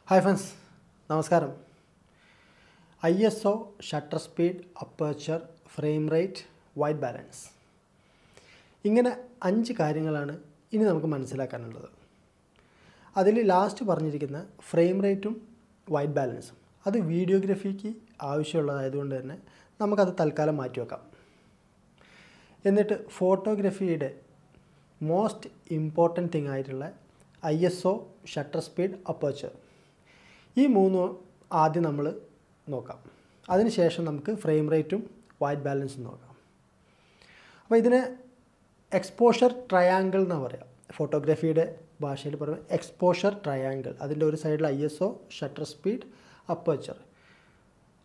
Hi friends, Namaskaram. ISO, shutter speed, aperture, frame rate, white balance. ഇങ്ങനെ 5 കാര്യങ്ങളാണ് ഇനി നമുക്ക് മനസ്സിലാക്കാനുള്ളത്. അതിൽ ലാസ്റ്റ് പറഞ്ഞിരിക്കുന്ന ഫ്രെയിം റേറ്റും വൈറ്റ് ബാലൻസും അത് വീഡിയോഗ്രാഫിക്ക് ആവശ്യമുള്ളതായതുകൊണ്ട് തന്നെ നമുക്കത് തൽക്കാലം മാറ്റി വെക്കാം. എന്നിട്ട് ഫോട്ടോഗ്രാഫിയുടെ മോസ്റ്റ് ഇമ്പോർട്ടൻറ്റ് തിങ് ആയിട്ടുള്ള ISO, shutter speed, aperture ഈ മൂന്ന് ആദ്യം നമ്മൾ നോക്കാം. അതിനുശേഷം നമുക്ക് ഫ്രെയിം റേറ്റും വൈറ്റ് ബാലൻസും നോക്കാം. അപ്പോൾ ഇതിനെ എക്സ്പോഷർ ട്രയാങ്കിൾ എന്നാണ് പറയുക. ഫോട്ടോഗ്രാഫിയുടെ ഭാഷയിൽ പറയുന്നത് എക്സ്പോഷർ ട്രയാങ്കിൾ. അതിൻ്റെ ഒരു സൈഡിൽ ISO, ഷട്ടർ സ്പീഡ്, അപ്പേച്ചർ.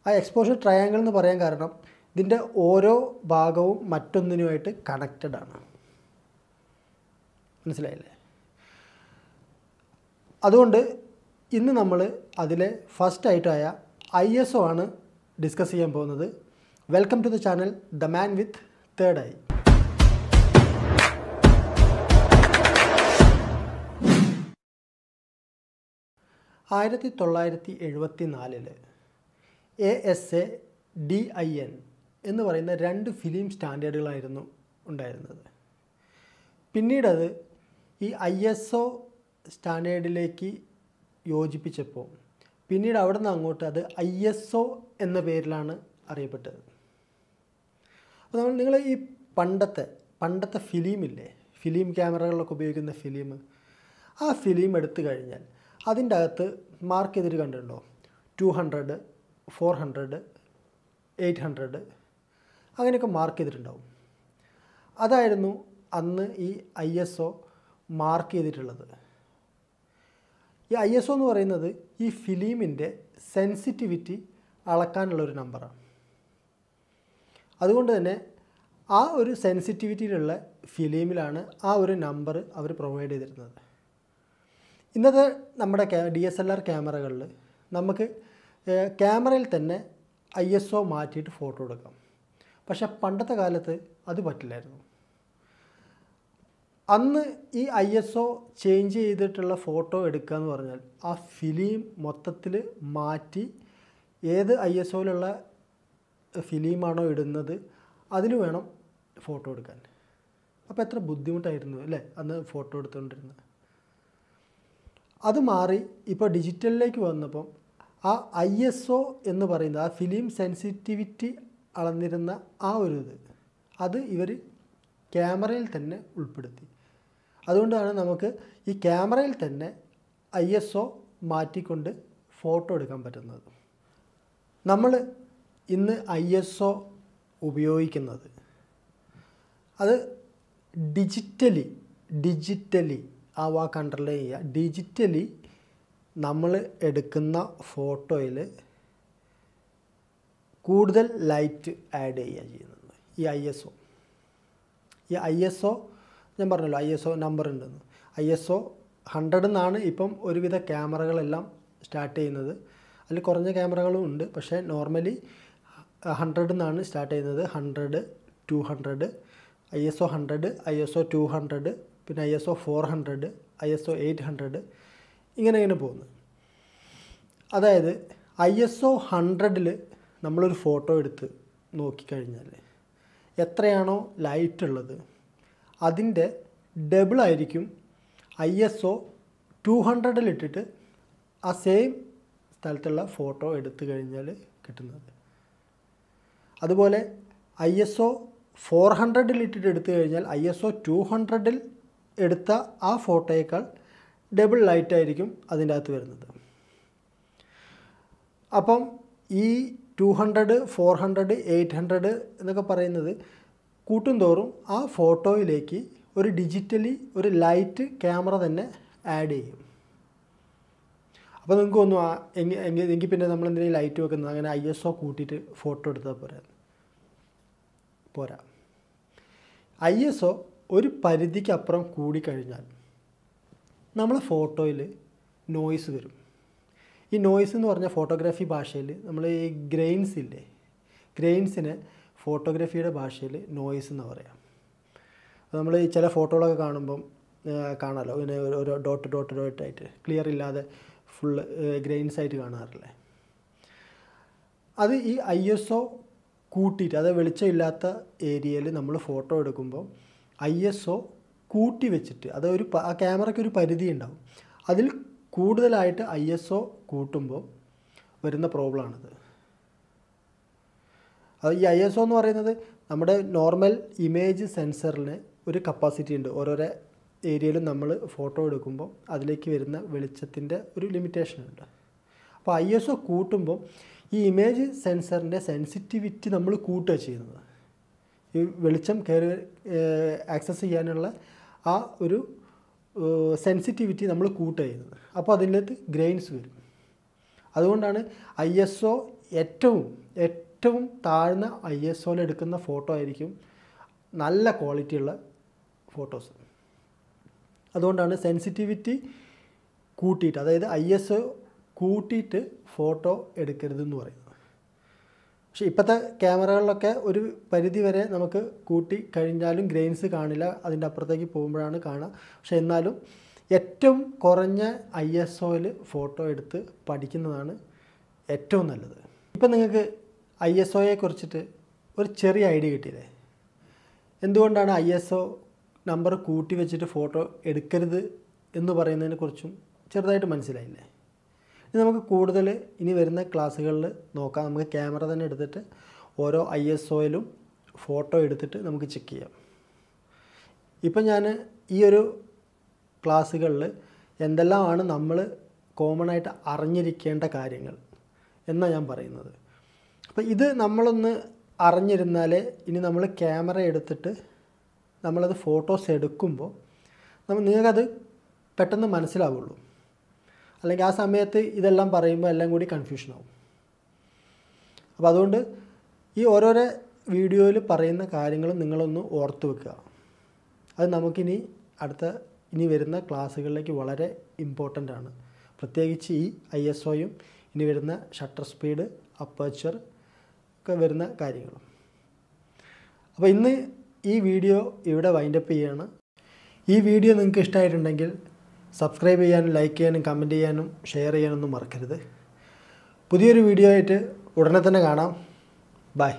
ആ എക്സ്പോഷർ ട്രയാങ്കിൾ എന്ന് പറയാൻ കാരണം ഇതിൻ്റെ ഓരോ ഭാഗവും മറ്റൊന്നിനുമായിട്ട് കണക്റ്റഡ് ആണ്. മനസ്സിലായില്ലേ? അതുകൊണ്ട് ഇന്ന് നമ്മൾ അതിലെ ഫസ്റ്റ് ആയിട്ടായ ISO ആണ് ഡിസ്കസ് ചെയ്യാൻ പോകുന്നത്. Welcome to the channel the man with third eye. ആയിരത്തി 1974 ASA DIN എന്ന് പറയുന്ന 2 ഫിലിം സ്റ്റാൻഡേർഡുകളായിരുന്നു ഉണ്ടായിരുന്നത്. പിന്നീടത് ഈ ISO സ്റ്റാൻഡേർഡിലേക്ക് യോജിപ്പിച്ചപ്പോൾ പിന്നീട് അവിടെ നിന്ന് അങ്ങോട്ട് അത് ISO എന്ന പേരിലാണ് അറിയപ്പെട്ടത്. അപ്പോൾ നിങ്ങൾ ഈ പണ്ടത്തെ ഫിലിമില്ലേ, ഫിലിം ക്യാമറകളിലൊക്കെ ഉപയോഗിക്കുന്ന ഫിലിം, ആ ഫിലിം എടുത്തു കഴിഞ്ഞാൽ അതിൻ്റെ അകത്ത് മാർക്ക് ചെയ്തിട്ട് കണ്ടിട്ടുണ്ടോ? 200, 400, 800 അങ്ങനെയൊക്കെ മാർക്ക് ചെയ്തിട്ടുണ്ടാവും. അതായിരുന്നു അന്ന് ഈ ISO മാർക്ക് ചെയ്തിട്ടുള്ളത്. ഈ ISO എന്ന് പറയുന്നത് ഈ ഫിലിമിൻ്റെ സെൻസിറ്റിവിറ്റി അളക്കാനുള്ളൊരു നമ്പറാണ്. അതുകൊണ്ട് തന്നെ ആ ഒരു സെൻസിറ്റിവിറ്റിയിലുള്ള ഫിലിമിലാണ് ആ ഒരു നമ്പർ അവർ പ്രൊവൈഡ് ചെയ്തിരുന്നത്. ഇന്നത്തെ നമ്മുടെ DSLR ക്യാമറകളിൽ നമുക്ക് ക്യാമറയിൽ തന്നെ ISO മാറ്റിയിട്ട് ഫോട്ടോ എടുക്കാം. പക്ഷേ പണ്ടത്തെ കാലത്ത് അത് പറ്റില്ലായിരുന്നു. അന്ന് ഈ ISO ചേഞ്ച് ചെയ്തിട്ടുള്ള ഫോട്ടോ എടുക്കുക എന്ന് പറഞ്ഞാൽ ആ ഫിലിം മൊത്തത്തിൽ മാറ്റി ഏത് ISOയിലുള്ള ഫിലിമാണോ ഇടുന്നത് അതിൽ വേണം ഫോട്ടോ എടുക്കാൻ. അപ്പോൾ എത്ര ബുദ്ധിമുട്ടായിരുന്നു അല്ലേ അന്ന് ഫോട്ടോ എടുത്തുകൊണ്ടിരുന്നത്. അത് മാറി ഇപ്പോൾ ഡിജിറ്റലിലേക്ക് വന്നപ്പം ആ ISO എന്ന് പറയുന്നത് ആ ഫിലിം സെൻസിറ്റിവിറ്റി അളന്നിരുന്ന ആ ഒരു അത് ഇവർ ക്യാമറയിൽ തന്നെ ഉൾപ്പെടുത്തി. അതുകൊണ്ടാണ് നമുക്ക് ഈ ക്യാമറയിൽ തന്നെ ISO മാറ്റിക്കൊണ്ട് ഫോട്ടോ എടുക്കാൻ പറ്റുന്നത്. നമ്മൾ ഇന്ന് ISO ഉപയോഗിക്കുന്നത് അത് ഡിജിറ്റലി ആ വാക്ക് അണ്ടർലൈൻ ചെയ്യുക. ഡിജിറ്റലി നമ്മൾ എടുക്കുന്ന ഫോട്ടോയിൽ കൂടുതൽ ലൈറ്റ് ആഡ് ചെയ്യുക ചെയ്യുന്നത് ഈ ISO ഞാൻ പറഞ്ഞല്ലോ ISO നമ്പർ ഉണ്ടെന്ന്. ISO 100 എന്നാണ് ഇപ്പം ഒരുവിധ ക്യാമറകളെല്ലാം സ്റ്റാർട്ട് ചെയ്യുന്നത്. അതിൽ കുറഞ്ഞ ക്യാമറകളും ഉണ്ട്, പക്ഷേ നോർമലി 100 എന്നാണ് സ്റ്റാർട്ട് ചെയ്യുന്നത്. 100, 200, ISO 100, ISO 200, പിന്നെ ISO 400, ISO 800 ഇങ്ങനെ പോകുന്നു. അതായത് ISO 100 നമ്മളൊരു ഫോട്ടോ എടുത്ത് നോക്കിക്കഴിഞ്ഞാൽ എത്രയാണോ ലൈറ്റ് ഉള്ളത് അതിൻ്റെ ഡബിൾ ആയിരിക്കും ISO 200 ഇട്ടിട്ട് ആ സെയിം സ്ഥലത്തുള്ള ഫോട്ടോ എടുത്തു കഴിഞ്ഞാൽ കിട്ടുന്നത്. അതുപോലെ ISO 400 ഇട്ടിട്ട് എടുത്തു കഴിഞ്ഞാൽ ISO 200 എടുത്ത ആ ഫോട്ടോയേക്കാൾ ഡബിൾ ലൈറ്റ് ആയിരിക്കും അതിൻ്റെ അകത്ത് വരുന്നത്. അപ്പം ഈ 200, 400, 800 എന്നൊക്കെ പറയുന്നത് കൂട്ടും തോറും ആ ഫോട്ടോയിലേക്ക് ഒരു ഡിജിറ്റലി ഒരു ലൈറ്റ് ക്യാമറ തന്നെ ആഡ് ചെയ്യും. അപ്പോൾ നിങ്ങൾക്ക് തോന്നും എങ്കിൽ പിന്നെ നമ്മൾ എന്തെങ്കിലും ലൈറ്റ് വെക്കുന്നത് അങ്ങനെ ISO കൂട്ടിയിട്ട് ഫോട്ടോ എടുത്താൽ പോരാ. ISO ഒരു പരിധിക്കപ്പുറം കൂടിക്കഴിഞ്ഞാൽ നമ്മളെ ഫോട്ടോയിൽ നോയ്സ് വരും. ഈ നോയ്സ് എന്ന് പറഞ്ഞാൽ ഫോട്ടോഗ്രാഫി ഭാഷയിൽ നമ്മൾ ഈ ഗ്രെയിൻസ് ഇല്ലേ, ഗ്രെയിൻസിനെ ഫോട്ടോഗ്രാഫിയുടെ ഭാഷയിൽ നോയ്സ് എന്ന് പറയാം. നമ്മൾ ഈ ചില ഫോട്ടോകളൊക്കെ കാണുമ്പം കാണാമല്ലോ ഇങ്ങനെ ഒരു ഡോട്ടായിട്ട് ക്ലിയർ ഇല്ലാതെ ഫുള്ള് ഗ്രെയിൻസ് ആയിട്ട് കാണാറില്ലേ. അത് ഈ ISO കൂട്ടിയിട്ട്, അത് വെളിച്ചമില്ലാത്ത ഏരിയയിൽ നമ്മൾ ഫോട്ടോ എടുക്കുമ്പോൾ ISO കൂട്ടി വെച്ചിട്ട്, അത് ആ ക്യാമറയ്ക്ക് ഒരു പരിധി ഉണ്ടാവും, അതിൽ കൂടുതലായിട്ട് ISO കൂട്ടുമ്പോൾ വരുന്ന പ്രോബ്ലമാണിത്. അത് ഈ ISO എന്ന് പറയുന്നത് നമ്മുടെ നോർമൽ ഇമേജ് സെൻസറിന് ഒരു കപ്പാസിറ്റി ഉണ്ട്. ഓരോരോ ഏരിയയിലും നമ്മൾ ഫോട്ടോ എടുക്കുമ്പോൾ അതിലേക്ക് വരുന്ന വെളിച്ചത്തിൻ്റെ ഒരു ലിമിറ്റേഷൻ ഉണ്ട്. അപ്പോൾ ISO കൂട്ടുമ്പോൾ ഈ ഇമേജ് സെൻസറിൻ്റെ സെൻസിറ്റിവിറ്റി നമ്മൾ കൂട്ടുക ചെയ്യുന്നത്. ഈ വെളിച്ചം കയറി ആക്സസ് ചെയ്യാനുള്ള ആ ഒരു സെൻസിറ്റിവിറ്റി നമ്മൾ കൂട്ടുക ചെയ്യുന്നത്. അപ്പോൾ അതിനകത്ത് ഗ്രെയിൻസ് വരും. അതുകൊണ്ടാണ് ISO ഏറ്റവും താഴ്ന്ന ISOയിൽ എടുക്കുന്ന ഫോട്ടോ ആയിരിക്കും നല്ല ക്വാളിറ്റിയുള്ള ഫോട്ടോസ്. അതുകൊണ്ടാണ് സെൻസിറ്റിവിറ്റി കൂട്ടിയിട്ട്, അതായത് ISO കൂട്ടിയിട്ട് ഫോട്ടോ എടുക്കരുതെന്ന് പറയുന്നത്. പക്ഷേ ഇപ്പോഴത്തെ ക്യാമറകളിലൊക്കെ ഒരു പരിധി വരെ നമുക്ക് കൂട്ടി കഴിഞ്ഞാലും ഗ്രെയിൻസ് കാണില്ല, അതിൻ്റെ അപ്പുറത്തേക്ക് പോകുമ്പോഴാണ് കാണുക. പക്ഷേ എന്നാലും ഏറ്റവും കുറഞ്ഞ ISOയിൽ ഫോട്ടോ എടുത്ത് പഠിക്കുന്നതാണ് ഏറ്റവും നല്ലത്. ഇപ്പം നിങ്ങൾക്ക് ISOയെ കുറിച്ചിട്ട് ഒരു ചെറിയ ഐഡിയ കിട്ടിയില്ലേ? എന്തുകൊണ്ടാണ് ISO നമ്പർ കൂട്ടി വെച്ചിട്ട് ഫോട്ടോ എടുക്കരുത് എന്ന് പറയുന്നതിനെ കുറിച്ചും ചെറുതായിട്ട് മനസ്സിലായില്ലേ? ഇനി നമുക്ക് കൂടുതൽ ഇനി വരുന്ന ക്ലാസ്സുകളിൽ നോക്കാം. നമുക്ക് ക്യാമറ തന്നെ എടുത്തിട്ട് ഓരോ ISOയിലും ഫോട്ടോ എടുത്തിട്ട് നമുക്ക് ചെക്ക് ചെയ്യാം. ഇപ്പം ഞാൻ ഈ ഒരു ക്ലാസ്സുകളിൽ എന്തെല്ലാമാണ് നമ്മൾ കോമൺ ആയിട്ട് അറിഞ്ഞിരിക്കേണ്ട കാര്യങ്ങൾ എന്നാണ് ഞാൻ പറയുന്നത്. അപ്പോൾ ഇത് നമ്മളൊന്ന് അറിഞ്ഞിരുന്നാലേ ഇനി നമ്മൾ ക്യാമറ എടുത്തിട്ട് നമ്മളത് ഫോട്ടോസ് എടുക്കുമ്പോൾ നിങ്ങൾക്കത് പെട്ടെന്ന് മനസ്സിലാവുള്ളൂ. അല്ലെങ്കിൽ ആ സമയത്ത് ഇതെല്ലാം പറയുമ്പോൾ എല്ലാം കൂടി കൺഫ്യൂഷനാവും. അപ്പോൾ അതുകൊണ്ട് ഈ ഓരോരോ വീഡിയോയിൽ പറയുന്ന കാര്യങ്ങളും നിങ്ങളൊന്ന് ഓർത്ത് വെക്കുക. അത് നമുക്കിനി ഇനി വരുന്ന ക്ലാസ്സുകളിലേക്ക് വളരെ ഇമ്പോർട്ടൻ്റ് ആണ്. പ്രത്യേകിച്ച് ഈ ISOയും ഇനി വരുന്ന ഷട്ടർ സ്പീഡ്, അപ്പർച്ചർ ഒക്കെ വരുന്ന കാര്യങ്ങളും. അപ്പോൾ ഇന്ന് ഈ വീഡിയോ ഇവിടെ വൈൻഡപ്പ് ചെയ്യുകയാണ്. ഈ വീഡിയോ നിങ്ങൾക്ക് ഇഷ്ടമായിട്ടുണ്ടെങ്കിൽ സബ്സ്ക്രൈബ് ചെയ്യാനും ലൈക്ക് ചെയ്യാനും കമൻറ്റ് ചെയ്യാനും ഷെയർ ചെയ്യാനൊന്നും മറക്കരുത്. പുതിയൊരു വീഡിയോ ആയിട്ട് ഉടനെ തന്നെ കാണാം. ബൈ.